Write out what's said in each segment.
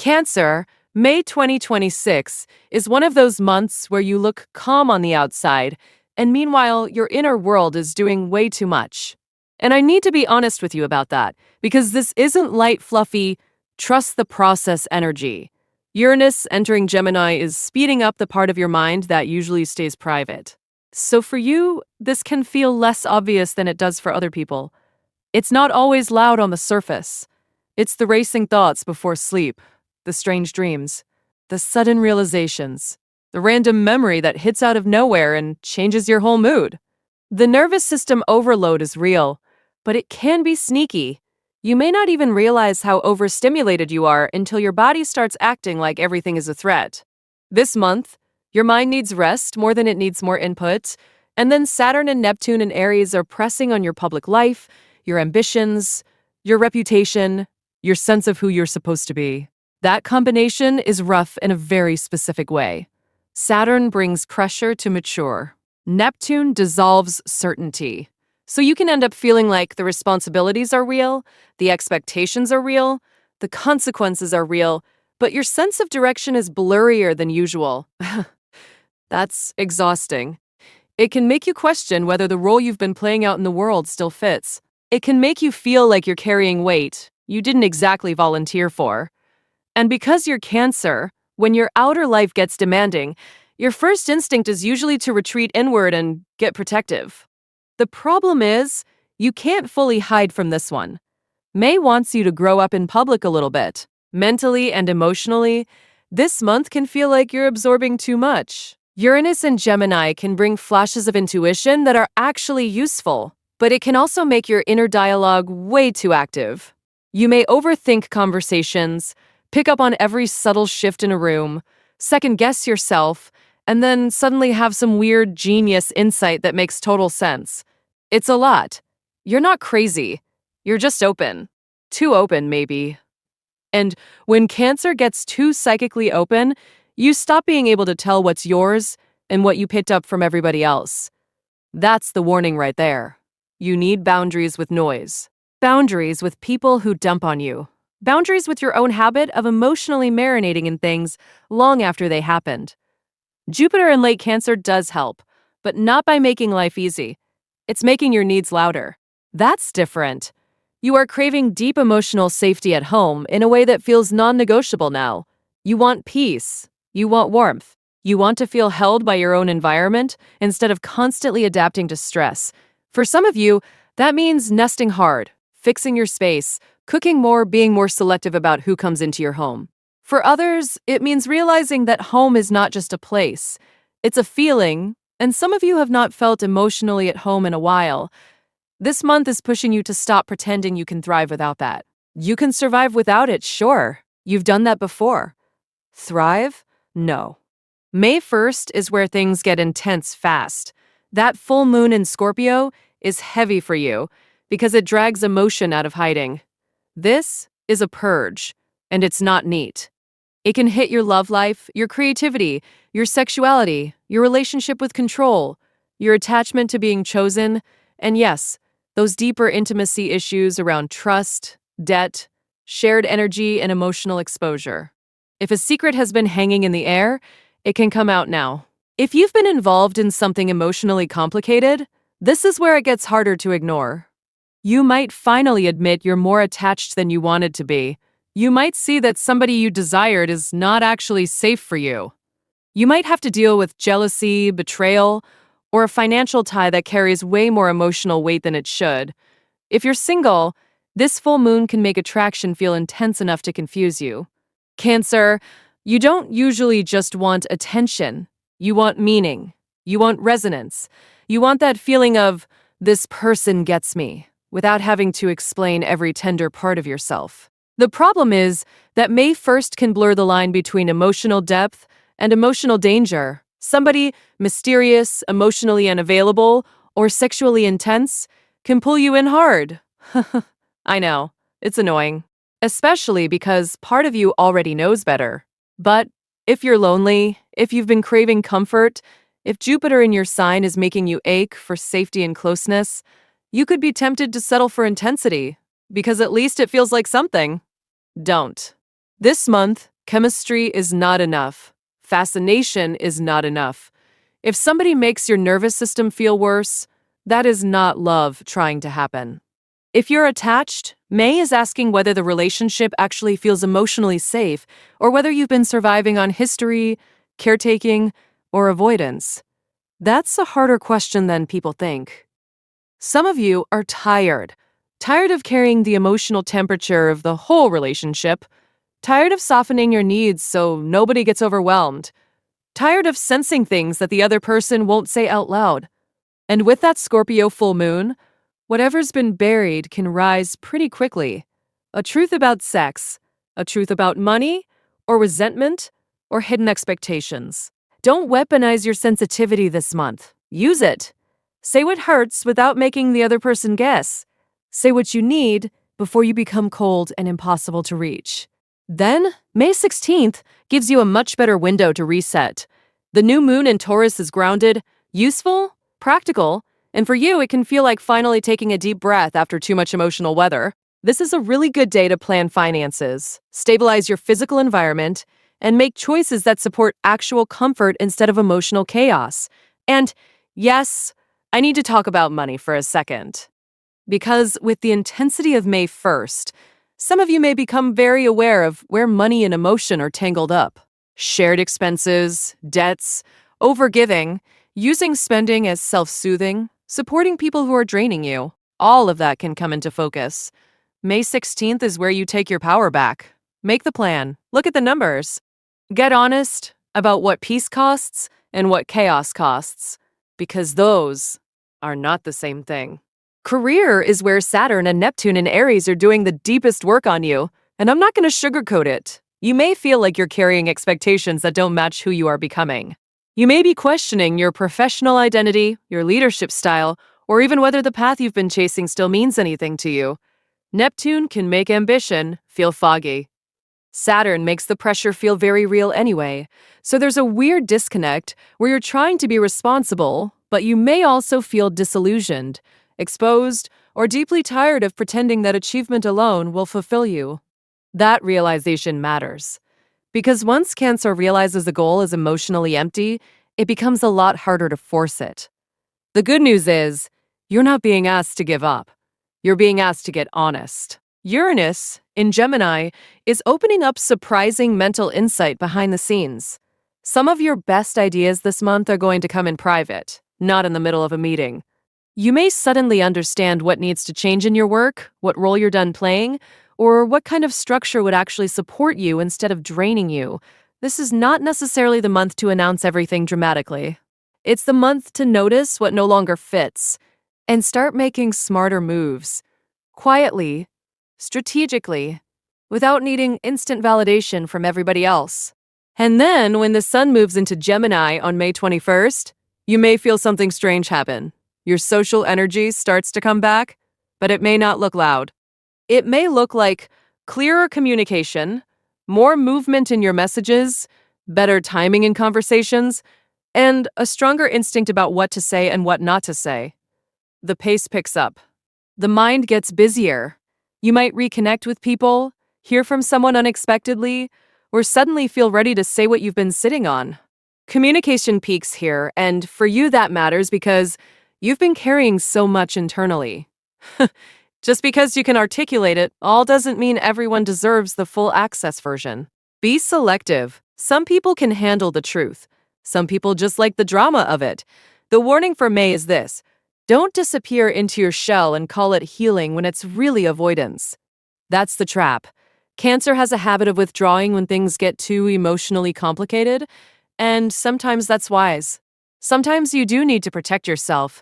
Cancer, May 2026 is one of those months where you look calm on the outside, and meanwhile, your inner world is doing way too much. And I need to be honest with you about that, because this isn't light, fluffy, trust the process energy. Uranus entering Gemini is speeding up the part of your mind that usually stays private. So for you, this can feel less obvious than it does for other people. It's not always loud on the surface. It's the racing thoughts before sleep, the strange dreams, the sudden realizations, the random memory that hits out of nowhere and changes your whole mood. The nervous system overload is real, but it can be sneaky. You may not even realize how overstimulated you are until your body starts acting like everything is a threat. This month, your mind needs rest more than it needs more input, and then Saturn and Neptune and Aries are pressing on your public life, your ambitions, your reputation, your sense of who you're supposed to be. That combination is rough in a very specific way. Saturn brings pressure to mature. Neptune dissolves certainty. So you can end up feeling like the responsibilities are real, the expectations are real, the consequences are real, but your sense of direction is blurrier than usual. That's exhausting. It can make you question whether the role you've been playing out in the world still fits. It can make you feel like you're carrying weight you didn't exactly volunteer for. And because you're Cancer, when your outer life gets demanding, your first instinct is usually to retreat inward and get protective. The problem is, you can't fully hide from this one. May wants you to grow up in public a little bit. Mentally and emotionally, this month can feel like you're absorbing too much. Uranus and Gemini can bring flashes of intuition that are actually useful, but it can also make your inner dialogue way too active. You may overthink conversations, pick up on every subtle shift in a room, second-guess yourself, and then suddenly have some weird genius insight that makes total sense. It's a lot. You're not crazy. You're just open. Too open, maybe. And when Cancer gets too psychically open, you stop being able to tell what's yours and what you picked up from everybody else. That's the warning right there. You need boundaries with noise. Boundaries with people who dump on you. Boundaries with your own habit of emotionally marinating in things long after they happened. Jupiter in late Cancer does help, but not by making life easy. It's making your needs louder. That's different. You are craving deep emotional safety at home in a way that feels non-negotiable now. You want peace. You want warmth. You want to feel held by your own environment instead of constantly adapting to stress. For some of you, that means nesting hard, fixing your space, cooking more, being more selective about who comes into your home. For others, it means realizing that home is not just a place. It's a feeling, and some of you have not felt emotionally at home in a while. This month is pushing you to stop pretending you can thrive without that. You can survive without it, sure. You've done that before. Thrive? No. May 1st is where things get intense fast. That full moon in Scorpio is heavy for you because it drags emotion out of hiding. This is a purge, and it's not neat. It can hit your love life, your creativity, your sexuality, your relationship with control, your attachment to being chosen, and yes, those deeper intimacy issues around trust, debt, shared energy, and emotional exposure. If a secret has been hanging in the air, it can come out now. If you've been involved in something emotionally complicated, this is where it gets harder to ignore. You might finally admit you're more attached than you wanted to be. You might see that somebody you desired is not actually safe for you. You might have to deal with jealousy, betrayal, or a financial tie that carries way more emotional weight than it should. If you're single, this full moon can make attraction feel intense enough to confuse you. Cancer, you don't usually just want attention. You want meaning. You want resonance. You want that feeling of, this person gets me, without having to explain every tender part of yourself. The problem is that May 1st can blur the line between emotional depth and emotional danger. Somebody mysterious, emotionally unavailable, or sexually intense can pull you in hard. I know, it's annoying. Especially because part of you already knows better. But if you're lonely, if you've been craving comfort, if Jupiter in your sign is making you ache for safety and closeness, you could be tempted to settle for intensity, because at least it feels like something. Don't. This month, Chemistry is not enough. Fascination is not enough. If somebody makes your nervous system feel worse, that is not love trying to happen. If you're attached, May is asking whether the relationship actually feels emotionally safe or whether you've been surviving on history, caretaking, or avoidance. That's a harder question than people think. Some of you are tired of carrying the emotional temperature of the whole relationship, tired of softening your needs so nobody gets overwhelmed, tired of sensing things that the other person won't say out loud. And with that Scorpio full moon, whatever's been buried can rise pretty quickly. A truth about sex, a truth about money, or resentment, or hidden expectations. Don't weaponize your sensitivity this month. Use it. Say what hurts without making the other person guess. Say what you need before you become cold and impossible to reach. Then, May 16th gives you a much better window to reset. The new moon in Taurus is grounded, useful, practical, and for you, it can feel like finally taking a deep breath after too much emotional weather. This is a really good day to plan finances, stabilize your physical environment, and make choices that support actual comfort instead of emotional chaos. And yes, I need to talk about money for a second. Because with the intensity of May 1st, some of you may become very aware of where money and emotion are tangled up. Shared expenses, debts, overgiving, using spending as self-soothing, supporting people who are draining you. All of that can come into focus. May 16th is where you take your power back. Make the plan. Look at the numbers. Get honest about what peace costs and what chaos costs, because those are not the same thing. Career is where Saturn and Neptune and Aries are doing the deepest work on you, and I'm not going to sugarcoat it. You may feel like you're carrying expectations that don't match who you are becoming. You may be questioning your professional identity, your leadership style, or even whether the path you've been chasing still means anything to you. Neptune can make ambition feel foggy. Saturn makes the pressure feel very real anyway, so there's a weird disconnect where you're trying to be responsible, but you may also feel disillusioned, exposed, or deeply tired of pretending that achievement alone will fulfill you. That realization matters. Because once Cancer realizes a goal is emotionally empty, it becomes a lot harder to force it. The good news is, you're not being asked to give up. You're being asked to get honest. Uranus, in Gemini, is opening up surprising mental insight behind the scenes. Some of your best ideas this month are going to come in private, not in the middle of a meeting. You may suddenly understand what needs to change in your work, what role you're done playing, or what kind of structure would actually support you instead of draining you. This is not necessarily the month to announce everything dramatically. It's the month to notice what no longer fits and start making smarter moves, quietly, strategically, without needing instant validation from everybody else. And then, when the sun moves into Gemini on May 21st, you may feel something strange happen. Your social energy starts to come back, but it may not look loud. It may look like clearer communication, more movement in your messages, better timing in conversations, and a stronger instinct about what to say and what not to say. The pace picks up. The mind gets busier. You might reconnect with people, hear from someone unexpectedly, or suddenly feel ready to say what you've been sitting on. Communication peaks here, and for you that matters because you've been carrying so much internally. Just because you can articulate it, all doesn't mean everyone deserves the full access version. Be selective. Some people can handle the truth. Some people just like the drama of it. The warning for May is this: don't disappear into your shell and call it healing when it's really avoidance. That's the trap. Cancer has a habit of withdrawing when things get too emotionally complicated, and sometimes that's wise. Sometimes you do need to protect yourself.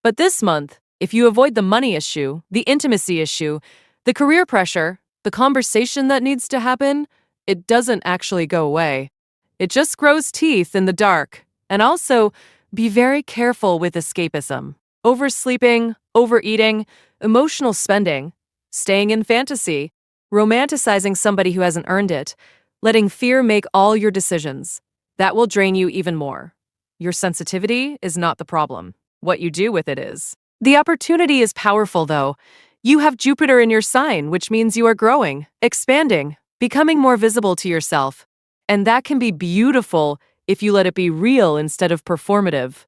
But this month, if you avoid the money issue, the intimacy issue, the career pressure, the conversation that needs to happen, it doesn't actually go away. It just grows teeth in the dark. And also, be very careful with escapism. Oversleeping, overeating, emotional spending, staying in fantasy, romanticizing somebody who hasn't earned it, letting fear make all your decisions. That will drain you even more. Your sensitivity is not the problem. What you do with it is. The opportunity is powerful, though. You have Jupiter in your sign, which means you are growing, expanding, becoming more visible to yourself. And that can be beautiful if you let it be real instead of performative.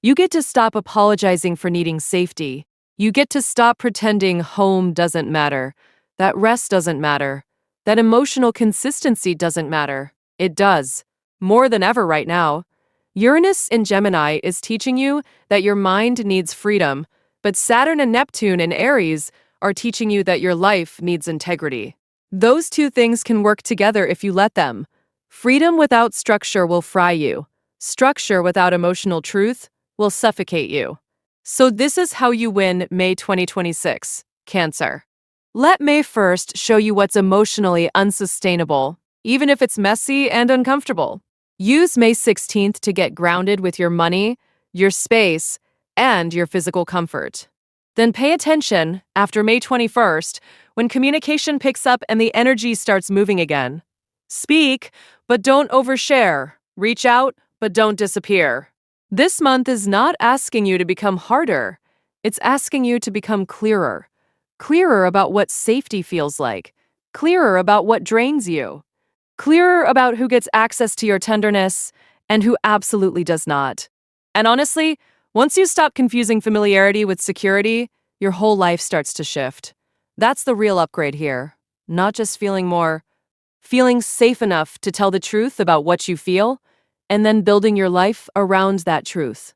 You get to stop apologizing for needing safety. You get to stop pretending home doesn't matter, that rest doesn't matter, that emotional consistency doesn't matter. It does, more than ever right now. Uranus in Gemini is teaching you that your mind needs freedom, but Saturn and Neptune in Aries are teaching you that your life needs integrity. Those two things can work together if you let them. Freedom without structure will fry you. Structure without emotional truth will suffocate you. So this is how you win May 2026, Cancer. Let May 1st show you what's emotionally unsustainable, even if it's messy and uncomfortable. Use May 16th to get grounded with your money, your space, and your physical comfort. Then pay attention after May 21st when communication picks up and the energy starts moving again. Speak, but don't overshare. Reach out, but don't disappear. This month is not asking you to become harder. It's asking you to become clearer. Clearer about what safety feels like. Clearer about what drains you. Clearer about who gets access to your tenderness and who absolutely does not. And honestly, once you stop confusing familiarity with security, your whole life starts to shift. That's the real upgrade here. Not just feeling safe enough to tell the truth about what you feel, and then building your life around that truth.